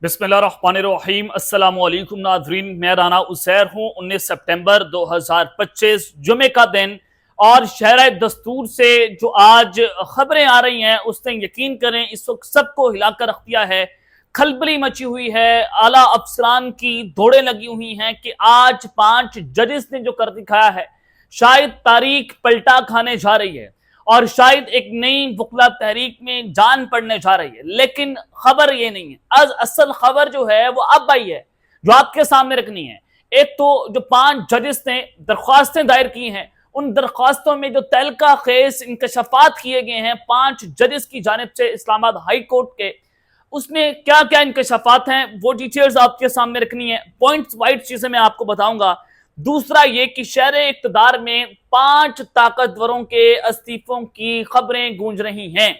बिस्मिल्लाहिर्रहमानिर्रहीम अस्सलाम वालेकुम नाज़रीन, मैं राना उसैर हूँ। 19 सितंबर 2025 जुमे का दिन और शहर दस्तूर से जो आज खबरें आ रही हैं उससे यकीन करें इस वक्त सबको हिलाकर रख दिया है। खलबली मची हुई है, आला अफसरान की दौड़ें लगी हुई हैं कि आज 5 जजेस ने जो कर दिखाया है शायद तारीख पलटा खाने जा रही है और शायद एक नई वकला तहरीक में जान पड़ने जा रही है। लेकिन खबर ये नहीं है, असल खबर जो है वो अब आई है जो आपके सामने रखनी है। एक तो जो 5 जजेस ने दरख्वास्तें दायर की हैं, उन दरख्वास्तों में जो तहलका खेस इंकशाफात किए गए हैं 5 जजेस की जानिब से इस्लामाबाद हाई कोर्ट के, उसमें क्या क्या इंकशाफात हैं वो डिटेल्स आपके सामने रखनी है। पॉइंट्स वाइज चीजें मैं आपको बताऊंगा। दूसरा ये कि शहर इक्तदार में 5 ताकतवरों के इस्तीफों की खबरें गूंज रही हैं।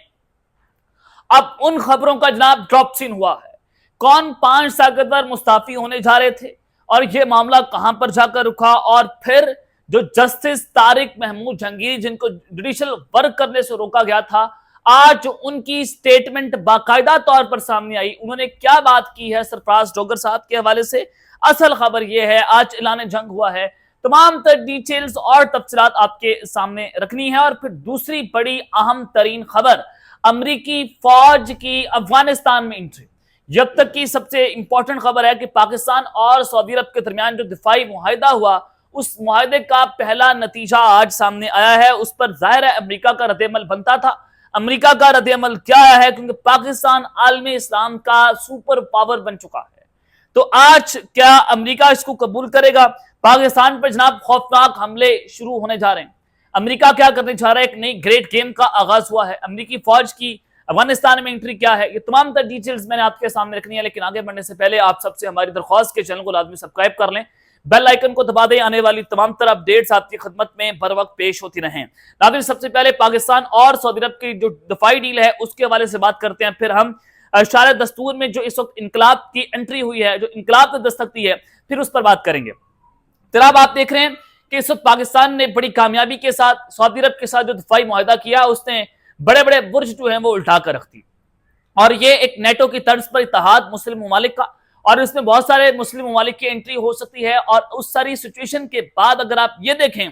अब उन खबरों का जनाब ड्रॉप सीन हुआ है। कौन 5 ताकतवर मुस्ताफी होने जा रहे थे और यह मामला कहां पर जाकर रुका, और फिर जो जस्टिस तारिक महमूद जहांगीरी जिनको जुडिशियल वर्क करने से रोका गया था, आज उनकी स्टेटमेंट बाकायदा तौर पर सामने आई। उन्होंने क्या बात की है सरफराज डोगर साहब के हवाले से, असल खबर यह है। आज ऐलान जंग हुआ है, तमाम तर डिटेल्स और तफसीलात आपके सामने रखनी है। और फिर दूसरी बड़ी अहम तरीन खबर, अमरीकी फौज की अफगानिस्तान में एंट्री। जब तक की सबसे इंपॉर्टेंट खबर है कि पाकिस्तान और सऊदी अरब के दरमियान जो दिफाई मुआहिदा हुआ, उस मुआहिदे का पहला नतीजा आज सामने आया है। उस पर जाहिर है अमरीका का रद्देअमल बनता था। अमरीका का रद्देअमल क्या है, क्योंकि पाकिस्तान आलमी इस्लाम का सुपर पावर बन चुका है। तो आज क्या अमेरिका इसको कबूल करेगा? पाकिस्तान पर जनाब खौफनाक हमले शुरू होने जा रहे हैं। अमेरिका क्या करने जा रहा है? एक नई ग्रेट गेम का आगाज हुआ है। अमेरिकी फौज की अफगानिस्तान में एंट्री क्या है, ये तमाम तर डिटेल्स मैंने आपके सामने रखनी है। लेकिन आगे बढ़ने से पहले आप सबसे हमारी दरख्वास्त के चैनल को लाजमी सब्सक्राइब कर लें, बेल आइकन को दबा दें, आने वाली तमाम तरह अपडेट्स आपकी खिदमत में बर वक्त पेश होती रहें। नाज़रीन, सबसे पहले पाकिस्तान और सऊदी अरब की जो दफाई डील है उसके हवाले से बात करते हैं। फिर हम शहर दस्तूर में जो इस वक्त इनकलाब की एंट्री हुई है, जो इनकलाब ने दस्तक दी है, फिर उस पर बात करेंगे। जनाब, आप देख रहे हैं कि इस वक्त पाकिस्तान ने बड़ी कामयाबी के साथ सऊदी अरब के साथ जो दफाई मुआहिदा किया, उसने बड़े बड़े बुर्ज जो है वो उल्टा कर रख दी। और ये एक नेटो की तर्ज पर इत्तेहाद मुस्लिम ममालिक का, और इसमें बहुत सारे मुस्लिम ममालिक की एंट्री हो सकती है। और उस सारी सिचुएशन के बाद अगर आप ये देखें,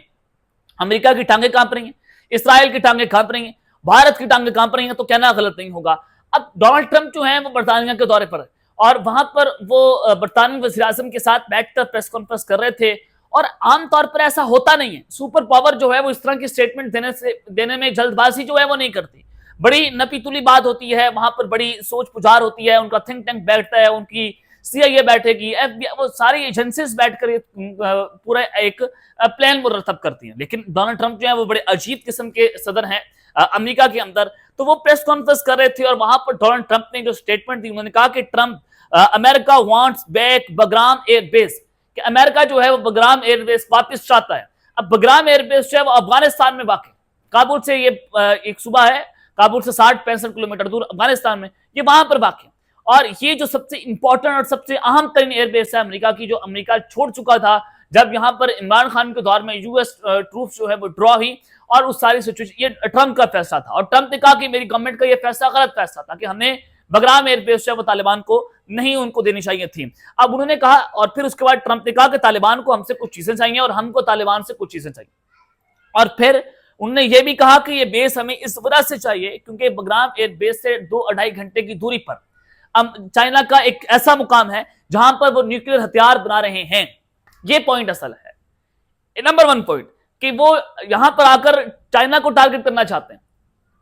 अमेरिका की टांगें कांप रही हैं, इसराइल की टांगें कांप रही हैं, भारत की टांगें कांप रही हैं, तो कहना गलत नहीं होगा। अब डोनाल्ड ट्रंप जो है वो बरतानिया के दौरे पर है और वहां पर वो बरतानवी वज़ीर आज़म के साथ बैठकर प्रेस कॉन्फ्रेंस कर रहे थे। और आमतौर पर ऐसा होता नहीं है, सुपर पावर जो है वो इस तरह की स्टेटमेंट देने में जल्दबाजी जो है वो नहीं करती। बड़ी नपीतुली बात होती है, वहां पर बड़ी सोच पुजार होती है, उनका थिंक टैंक बैठता है, उनकी सीआईए बैठेगी, एफबीआई, वो सारी एजेंसीज बैठकर पूरा एक प्लान मुरतब करती हैं। लेकिन डोनाल्ड ट्रंप जो है वो बड़े अजीब किस्म के सदर हैं अमेरिका के अंदर। तो वो प्रेस कॉन्फ्रेंस कर रहे थे और वहां पर डोनाल्ड ट्रंप ने जो स्टेटमेंट दी, उन्होंने कहा कि Trump America wants back Bagram airbase, कि अमेरिका जो है वो बगराम एयरबेस वापस चाहता है। अब बगराम एयरबेस जो है वो अफगानिस्तान में वाक़, काबुल से ये एक सूबा है, काबुल से 60-65 किलोमीटर दूर अफगानिस्तान में, ये वहां पर वाक़ है। और ये जो सबसे इंपॉर्टेंट और सबसे अहम तरीन एयरबेस है अमेरिका की, जो अमेरिका छोड़ चुका था जब यहां पर इमरान खान के दौर में यूएस ट्रूप्स जो है वो ड्रॉ हुई। और उस सारी सिचुएशन, ये ट्रंप का फैसला था और ट्रंप ने कहा कि मेरी गवर्नमेंट का ये फैसला गलत फैसला था कि हमने बगराम एयरबेस जो है वो तालिबान को नहीं उनको देनी चाहिए थी। अब उन्होंने कहा, और फिर उसके बाद ट्रंप ने कहा कि तालिबान को हमसे कुछ चीजें चाहिए और हमको तालिबान से कुछ चीजें चाहिए। और फिर उन्होंने ये भी कहा कि ये बेस हमें इस वजह से चाहिए क्योंकि बगराम एयरबेस से 2-2.5 घंटे की दूरी पर चाइना का एक ऐसा मुकाम है जहां पर वो न्यूक्लियर हथियार बना रहे हैं। ये पॉइंट असल है, नंबर 1 पॉइंट, कि वो यहां पर आकर चाइना को टारगेट करना चाहते हैं।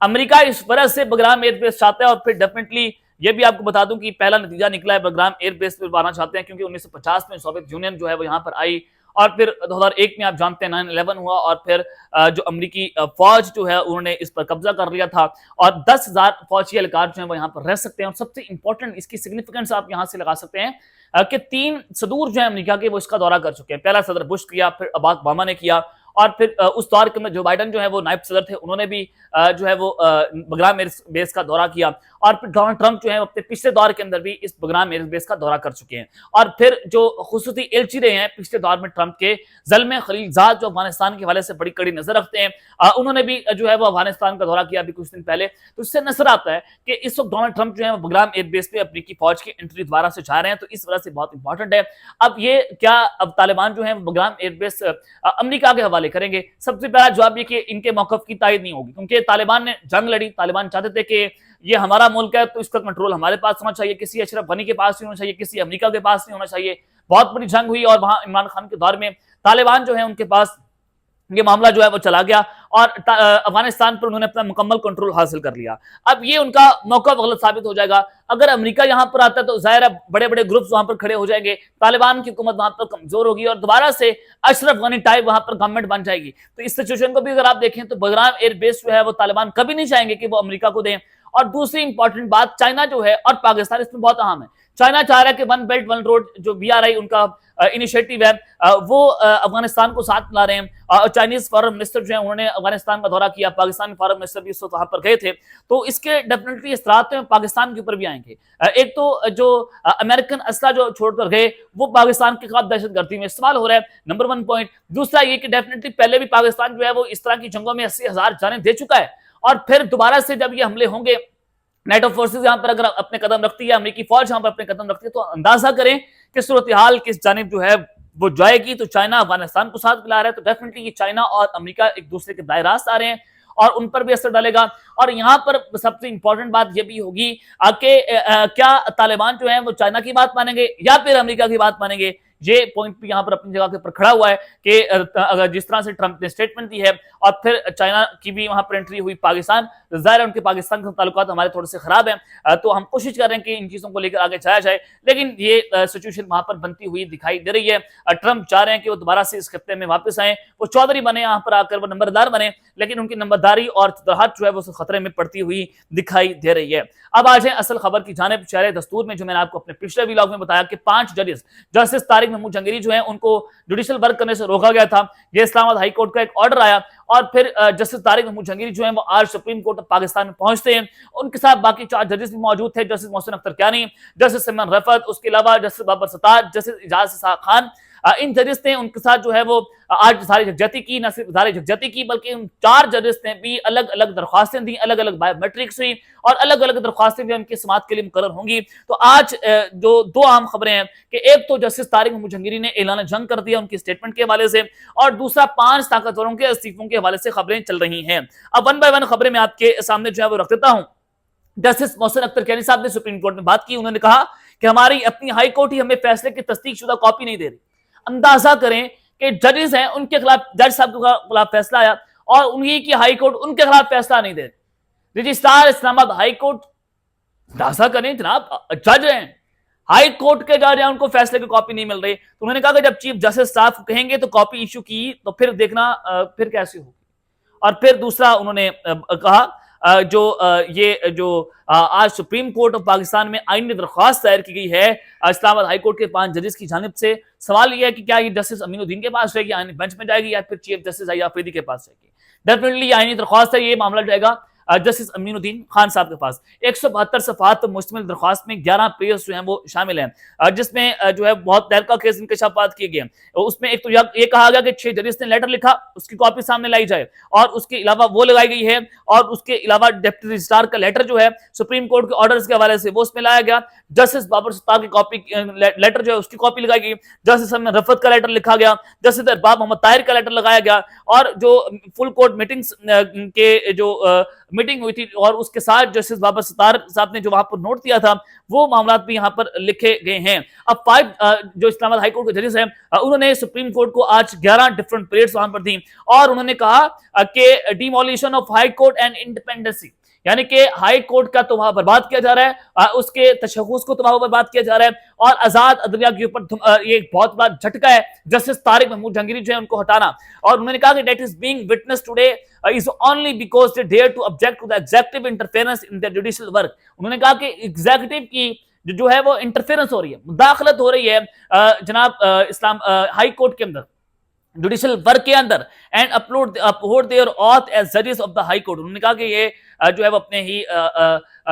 अमेरिका इस वजह से बगराम एयरबेस चाहता है। और फिर डेफिनेटली ये भी आपको बता दूं कि पहला नतीजा निकला है, बगराम एयरबेस पर बनाना चाहते हैं क्योंकि 1950 में सोवियत यूनियन जो है वो यहां पर आई और फिर 2001 में आप जानते हैं 9/11 हुआ और फिर जो अमेरिकी फौज जो है उन्होंने इस पर कब्जा कर लिया था और 10,000 फौजी एहलकार जो है वो यहाँ पर रह सकते हैं। और सबसे इंपॉर्टेंट इसकी सिग्निफिकेंस आप यहाँ से लगा सकते हैं कि 3 सदूर जो है अमेरिका के वो इसका दौरा कर चुके हैं। पहला सदर बुश किया, फिर बराक ओबामा ने किया और फिर उस दौर के जो बाइडन जो है वो नायब सदर थे, उन्होंने भी जो है वो बगराम एयरबेस का दौरा किया। और फिर डोनाल्ड ट्रंप जो है अपने पिछले दौर के अंदर भी इस बगराम एयरबेस का दौरा कर चुके हैं। और फिर जो खुसूसी एलची रहे हैं पिछले दौर में ट्रंप के, ज़ल्मे खलीलजाद, जो अफगानिस्तान के हवाले से बड़ी कड़ी नजर रखते हैं, उन्होंने भी जो है वो अफगानिस्तान का दौरा किया अभी कुछ दिन पहले। तो इससे नजर आता है कि इस वक्त डोनाल्ड ट्रंप जो है वो बगराम एयरबेस पे अमेरिकी फौज की एंट्री दोबारा से चाह रहे हैं, तो इस वजह से बहुत इंपॉर्टेंट है। अब ये क्या अब तालिबान जो है बगराम एयरबेस अमेरिका के हवाले करेंगे? सबसे पहला जवाब ये कि इनके मौकफ की तायद नहीं होगी, क्योंकि तालिबान ने जंग लड़ी, तालिबान चाहते थे कि ये हमारा मुल्क है तो इसका कंट्रोल हमारे पास होना चाहिए, किसी अशरफ गनी के पास नहीं होना चाहिए, किसी अमेरिका के पास नहीं होना चाहिए। बहुत बड़ी जंग हुई और वहां इमरान खान के दौर में तालिबान जो है उनके पास ये मामला जो है वो चला गया और अफगानिस्तान पर उन्होंने अपना मुकम्मल कंट्रोल हासिल कर लिया। अब ये उनका मौका गलत साबित हो जाएगा। अगर अमेरिका यहां पर आता है तो जाहिर है बड़े बड़े ग्रुप्स वहां पर खड़े हो जाएंगे, तालिबान की हुकूमत वहां पर कमजोर होगी और दोबारा से अशरफ गनी टाइप वहां पर गवर्नमेंट बन जाएगी। तो इस सिचुएशन को भी अगर आप देखें तो बगराम एयरबेस जो है वो तालिबान कभी नहीं चाहेंगे कि वो अमेरिका को दें। और दूसरी इंपॉर्टेंट बात, चाइना जो है और पाकिस्तान इसमें बहुत अहम है। चाइना चाह रहा है कि वन बेल्ट वन रोड जो BRI उनका इनिशिएटिव है वो अफगानिस्तान को साथ ला रहे हैं। और चाइनीज फॉरेन मिनिस्टर जो है उन्होंने अफगानिस्तान का दौरा किया, पाकिस्तानी फॉरेन मिनिस्टर भी उस वक्त वहां पर गए थे। तो इसके डेफिनेटली असरात पाकिस्तान के ऊपर भी आएंगे। एक तो जो अमेरिकन असला जो छोड़कर गए वो पाकिस्तान के खिलाफ दहशतगर्दी में इस्तेमाल हो रहा है, नंबर 1 पॉइंट। दूसरा ये कि डेफिनेटली पहले भी पाकिस्तान जो है वो इस तरह की जंगों में 80,000 जानें दे चुका है और फिर दोबारा से जब ये हमले होंगे, नेटो फोर्सेस यहां पर अगर अपने कदम रखती है, अमेरिकी फौज यहां पर अपने कदम रखती है, तो अंदाजा करें कि सूरत हाल किस जानिब जो है वो जाएगी। तो चाइना अफगानिस्तान को साथ मिला रहा है, तो डेफिनेटली ये चाइना और अमेरिका एक दूसरे के दायरे रास्त आ रहे हैं और उन पर भी असर डालेगा। और यहाँ पर सबसे इंपॉर्टेंट बात यह भी होगी कि क्या तालिबान जो है वो चाइना की बात मानेंगे या फिर अमेरिका की बात मानेंगे। ये पॉइंट भी यहाँ पर अपनी जगह के ऊपर खड़ा हुआ है कि अगर जिस तरह से ट्रंप ने स्टेटमेंट दी है और फिर चाइना की भी वहां पर एंट्री हुई, पाकिस्तान, जाहिर है उनके पाकिस्तान के ताल्लुकात हमारे थोड़े से खराब हैं, तो हम कोशिश कर रहे हैं कि इन चीजों को लेकर आगे जाया जाए, लेकिन ये सिचुएशन वहां पर बनती हुई दिखाई दे रही है। ट्रंप चाह रहे हैं कि वो दोबारा से इस खत्ते में वापस आए, वो चौधरी बने, यहाँ पर आकर वो नंबरदार बने, लेकिन उनकी नंबरदारी और चतुराहट जो है वो खतरे में पड़ती हुई दिखाई दे रही है। अब आ जाए असल खबर की जानिब। शहर दस्तूर में जो मैंने आपको अपने पिछले व्लॉग में बताया कि 5 जजेस, जस्टिस तारिक महमूद जंगीरी जो है उनको जुडिशियल वर्क करने से रोका गया था। ये इस्लामाबाद हाई कोर्ट का एक ऑर्डर आया और फिर जस्टिस तारिक महमूद जंगीरी जो है वो आज सुप्रीम कोर्ट ऑफ पाकिस्तान में पहुंचते हैं। उनके साथ बाकी 4 जजेस भी मौजूद थे, जस्टिस मोहसिन अख्तर कियानी, जस्टिस सलमान रफत, उसके अलावा जस्टिस बाबर सत्तार, जस्टिस इजाज इसाक खान। इन जजेस ने उनके साथ जो है वो आज सारी जगजती की, न सिर्फ सारी जगजती की बल्कि उन 4 जजेस ने भी अलग अलग दरख्वास्तें दी, अलग अलग बायोमेट्रिक्स हुई और अलग अलग दरख्वास्तें भी उनकी समाअत के लिए मुकर्रर होंगी। तो आज जो 2 अहम खबरें हैं कि एक तो जस्टिस तारिक महमूद जंगीरी ने ऐलान जंग कर दिया उनकी स्टेटमेंट के हवाले से, और दूसरा 5 ताकतवरों के इस्तीफों के हवाले से खबरें चल रही हैं। अब 1 बाय 1 खबरें मैं आपके सामने जो है वो रख देता हूं। जस्टिस मोहसिन अख्तर कियानी साहब ने सुप्रीम कोर्ट में बात की। उन्होंने कहा कि हमारी अपनी हाई कोर्ट ही हमें फैसले की तस्दीकशुदा कॉपी नहीं दे रही। अंदाजा करें कि जजेस हैं उनके खिलाफ, जज साहब के खिलाफ फैसला आया और उन्हीं की हाई कोर्ट उनके खिलाफ फैसला नहीं दे रही। रजिस्ट्रार इस्लामाबाद हाई कोर्ट, अंदाजा करें जनाब, जज हैं, हाई कोर्ट के जज हैं, उनको फैसले की कॉपी नहीं मिल रही। तो उन्होंने कहा कि जब चीफ जस्टिस साहब कहेंगे तो कॉपी इशू की, तो फिर देखना फिर कैसे होगी। और फिर दूसरा उन्होंने कहा ये जो आज सुप्रीम कोर्ट ऑफ पाकिस्तान में आईनी दरख्वास्त दायर की गई है इस्लामाबाद हाई कोर्ट के 5 जजेस की जानिब से, सवाल यह है कि क्या ये जस्टिस अमीनुद्दीन के पास रहेगी, आईनी बेंच में जाएगी, या फिर चीफ जस्टिस आफरीदी के पास जाएगी। डेफिनेटली आईनी दरख्वास्त है, ये मामला जाएगा जस्टिस अमीनुद्दीन खान साहब के पास। 172 सफ़ात मुश्तमिल दरख्वास्त में 11 पेज जो हैं वो शामिल हैं, जिसमें जो है बहुत तहलका केस इंकशाफात किए गए। उसमें एक तो ये कहा गया कि 6 जजेस ने लेटर लिखा, उसकी कॉपी सामने लाई जाए, और उसके अलावा वो लगाई गई है, और उसके अलावा डिप्टी रजिस्ट्रार का लेटर जो है सुप्रीम कोर्ट के ऑर्डर्स के हवाले से वो उसमें लाया गया। जस्टिस बाबर सत्तार की कॉपी लेटर जो है उसकी कॉपी लगाई गई, जस्टिस सलमान रफत का लेटर लिखा गया, जस्टिस अरबाब मोहम्मद ताहिर का लेटर लगाया गया, और जो फुल कोर्ट मीटिंग्स के जो मीटिंग हुई थी और उसके साथ जस्टिस बाबर सत्तार साहब ने जो वहां पर नोट दिया था वो मामला भी यहां पर लिखे गए हैं। अब 5 जो इस्लामाबाद हाई कोर्ट के जजेस हैं उन्होंने सुप्रीम कोर्ट को आज 11 डिफरेंट पीरियड्स वहां पर दी, और उन्होंने कहा कि demolition of high court and independency, यानी कि हाई कोर्ट का तो वहां बर्बाद किया जा रहा है, उसके तशख़्ख़ुस को तो वहां बर्बाद किया जा रहा है, और आजाद अदलिया के ऊपर ये एक बहुत बड़ा झटका है जस्टिस तारिक महमूद जंगीरी जो है उनको हटाना। और उन्होंने कहा कि that is being witness today is only because they dare to object to the executive interference in the judicial work. उन्होंने कहा कि एग्जीक्यूटिव की जो है वो इंटरफेरेंस हो रही है, मुदाखलत हो रही है जनाब इस्लाम हाई कोर्ट के अंदर, जुडिशियल वर्क के अंदर, and uphold their oath as जजेस ऑफ द हाई कोर्ट। उन्होंने कहा कि ये जो है वो अपने ही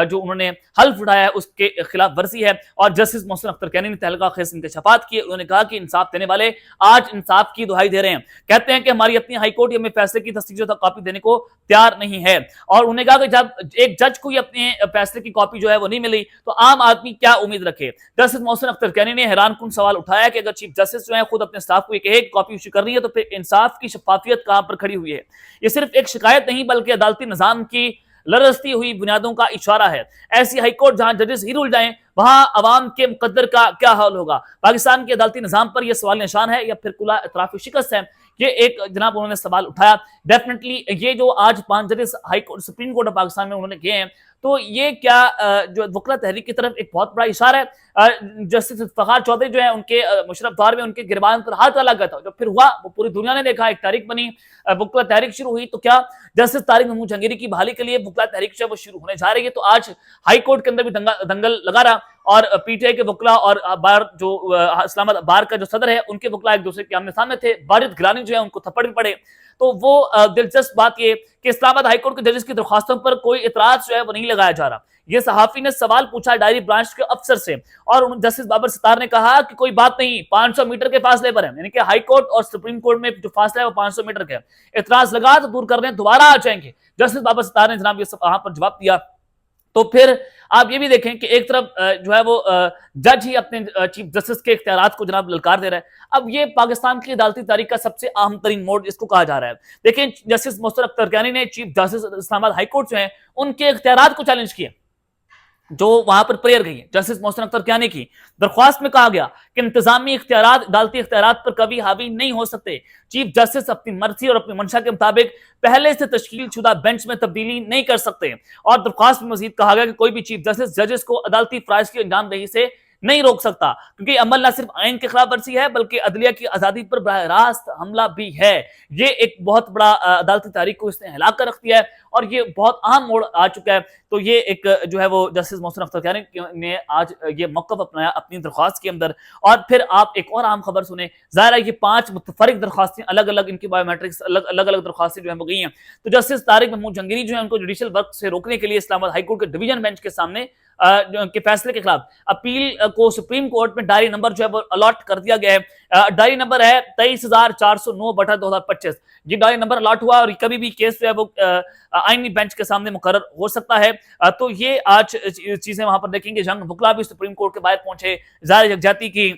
जो उन्होंने हल्फ उठाया है उसके खिलाफ वर्जी है। और जस्टिस मोहसिन अख्तर कैनी ने तहलका खेज इंकशाफात किए। उन्होंने कहा कि इंसाफ देने वाले आज इंसाफ की दुहाई दे रहे हैं। कहते हैं कि हमारी अपनी हाईकोर्ट हमें फैसले की तस्दीक कॉपी देने को तैयार नहीं है। और उन्होंने कहा कि जब एक जज को अपने फैसले की कॉपी जो है वो नहीं मिली तो आम आदमी क्या उम्मीद रखे। जस्टिस मोहसिन अख्तर कैनी ने हैरानकुन सवाल उठाया कि अगर चीफ जस्टिस जो है खुद अपने स्टाफ को एक कॉपी इशू कर रही है तो फिर इंसाफ की शफाफियत कहां पर खड़ी हुई है। ये सिर्फ एक शिकायत नहीं बल्कि अदालती निजाम की लरजती हुई बुनियादों का इशारा है। ऐसी हाईकोर्ट जहां जजेस ही रुल जाएं वहां अवाम के मुकद्दर का क्या हाल होगा। पाकिस्तान के अदालती निजाम पर यह सवाल निशान है या फिर खुला इतराफी शिकस्त है। ये एक जनाब उन्होंने सवाल उठाया। डेफिनेटली ये जो आज 5 जजेस high court supreme court of Pakistan में उन्होंने किए हैं तो ये क्या जो वकला तहरीक की तरफ एक बहुत बड़ा इशारा है। जस्टिस इफ्तिखार चौधरी जो है उनके मुशर्रफ दौर में उनके गिरबान पर हाथ डाला गया था, जो फिर हुआ वो पूरी दुनिया ने देखा, एक तारीख बनी, वकला तहरीक शुरू हुई। तो क्या जस्टिस तारिक महमूद जहांगीरी की बहाली के लिए वकला तहरीक जो है वो शुरू होने जा रही है। तो आज हाईकोर्ट के अंदर भी दंगल लगा रहा और पीटीआई के वकला और बार जो इस्लामाबाद बार का जो सदर है उनके वकला एक दूसरे के आमने सामने थे। वाजिद गिलानी जो है उनको थप्पड़ भी पड़े। तो वो दिलचस्प बात ये कि इस्लामाबाद हाईकोर्ट के जजेस की दरख्वास्तों पर कोई इतराज जो है वो नहीं लगाया जा रहा। ये सहाफी ने सवाल पूछा डायरी ब्रांच के अफसर से और जस्टिस बाबर सितार ने कहा कि कोई बात नहीं, 500 मीटर के फासले पर है, यानी कि हाई कोर्ट और सुप्रीम कोर्ट में जो फासला है वो 500 मीटर का है। इतराज लगा तो दूर करने दोबारा आ जाएंगे। जस्टिस बाबर सितार ने जनाब ये वहां पर जवाब दिया। तो फिर आप ये भी देखें कि एक तरफ जो है वो जज ही अपने चीफ जस्टिस के इख्तियारात को जनाब ललकार दे रहा है। अब ये पाकिस्तान की अदालती तारीख का सबसे अहम तरीन मोड़ इसको कहा जा रहा है। देखें जस्टिस मोहसिन अख्तर कैनी ने चीफ जस्टिस इस्लामाबाद हाईकोर्ट जो है उनके इख्तियारात को चैलेंज किया जो वहां पर प्रेयर गई है। जस्टिस मोहसिन अख्तर कैनी की दरख्वास्त में कहा गया कि इंतजामी इख्तियारात अदालती इख्तियारात पर कभी हावी नहीं हो सकते। चीफ जस्टिस अपनी मर्जी और अपनी मंशा के मुताबिक पहले से तश्कील शुदा बेंच में तब्दीली नहीं कर सकते। और दरख्वास्त में मजीद कहा गया कि कोई भी चीफ जस्टिस जजेस को अदालती फराइज की अंजामदही से नहीं रोक सकता, क्योंकि अमल न सिर्फ आइन की खिलाफ वर्जी है बल्कि अदलिया की आजादी पर बराह रास्त हमला भी है। ये एक बहुत बड़ा अदालती तारीख को इसने हिला कर रख दिया है और ये बहुत अहम मोड़ आ चुका है। तो ये एक जो है वो जस्टिस मोहसिन अख्तर कैनी ने आज ये मौक़िफ़ अपनाया अपनी दरख्वास्त के अंदर। और फिर आप एक और अहम खबर सुने। ज़ाहिर है ये 5 मुतफरिक दरख्वास्तें अलग अलग, इनकी बायोमेट्रिक्स अलग अलग दरख्वास्तें जो है वो गई हैं। तो जस्टिस तारिक महमूद जहांगीरी जो है उनको जुडिशल वर्क से रोकने के लिए इस्लामाबाद हाईकोर्ट के डिवीजन बेंच के सामने के फैसले के खिलाफ अपील को सुप्रीम कोर्ट में डायरी नंबर जो है वो अलॉट कर दिया गया है। डायरी नंबर है 23,409/2025। ये डायरी नंबर अलॉट हुआ और कभी भी केस जो है वो आईनी बेंच के सामने मुकर्रर हो सकता है। तो ये आज चीजें वहां पर देखेंगे। जंग वकला भी सुप्रीम कोर्ट के बाहर पहुंचे, ज़ाहिर यकजाती की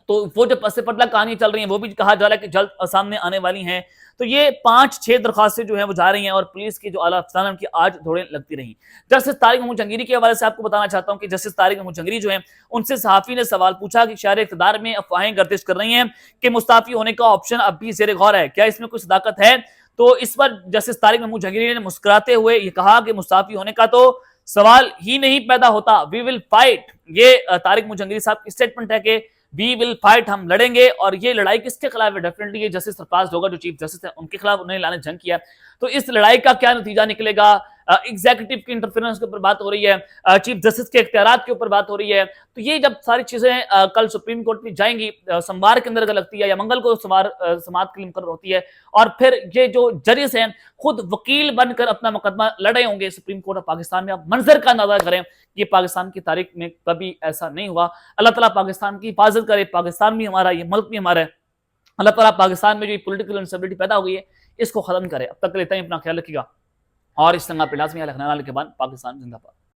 तो वो जो पसे पर्दा कहानी चल रही है वो भी कहा जा रहा है कि जल्द सामने आने वाली हैं। तो ये 5-6 दरखास्तें जो है वो जा रही हैं और पुलिस की जो आला अफसरान उनकी आज दौड़ें लगती रही। जस्टिस तारिक महमूद जहांगीरी के हवाले से आपको बताना चाहता हूं कि जस्टिस तारिक महमूद जहांगीरी जो है उनसे सहाफी ने सवाल पूछा कि शहर इक़्तिदार में अफवाहें गर्दिश कर रही हैं कि मुस्ताफी होने का ऑप्शन अब भी ज़ेरे गौर है, क्या इसमें कुछ सदाकत है। तो इस पर जस्टिस तारिक महमूद जहांगीरी ने मुस्कुराते हुए ये कहा कि मुस्ताफी होने का तो सवाल ही नहीं पैदा होता, वी विल फाइट। ये तारिक महमूद जहांगीरी साहब की स्टेटमेंट है कि वी विल फाइट, हम लड़ेंगे। और ये लड़ाई किसके खिलाफ है? डेफिनेटली ये जस्टिस सरफराज होगा जो चीफ जस्टिस है उनके खिलाफ उन्होंने लाने जंग किया। तो इस लड़ाई का क्या नतीजा निकलेगा? एग्जीक्यूटिव की इंटरफेरेंस के ऊपर बात हो रही है, चीफ जस्टिस के इख्तियारात के ऊपर बात हो रही है। तो ये जब सारी चीजें कल सुप्रीम कोर्ट में जाएंगी, सोमवार के अंदर लगती है या मंगल को समाअत के लिए मुकर्रर होती है, और फिर ये जो जजेस हैं खुद वकील बनकर अपना मुकदमा लड़े होंगे सुप्रीम कोर्ट ऑफ पाकिस्तान में। आप मंजर का अंदाजा करें, ये पाकिस्तान की तारीख में कभी ऐसा नहीं हुआ। अल्लाह ताला पाकिस्तान की हिफाजत करे, पाकिस्तान भी हमारा, ये मुल्क भी हमारा है। अल्लाह ताला पाकिस्तान में जो पॉलिटिकल इंस्टेबिलिटी पैदा हो गई है इसको खत्म करे। अब तक के लिए इतना ही, अपना ख्याल रखिएगा और इस संगा पे लाज़मी रखने वाले के बाद पाकिस्तान जिंदाबाद।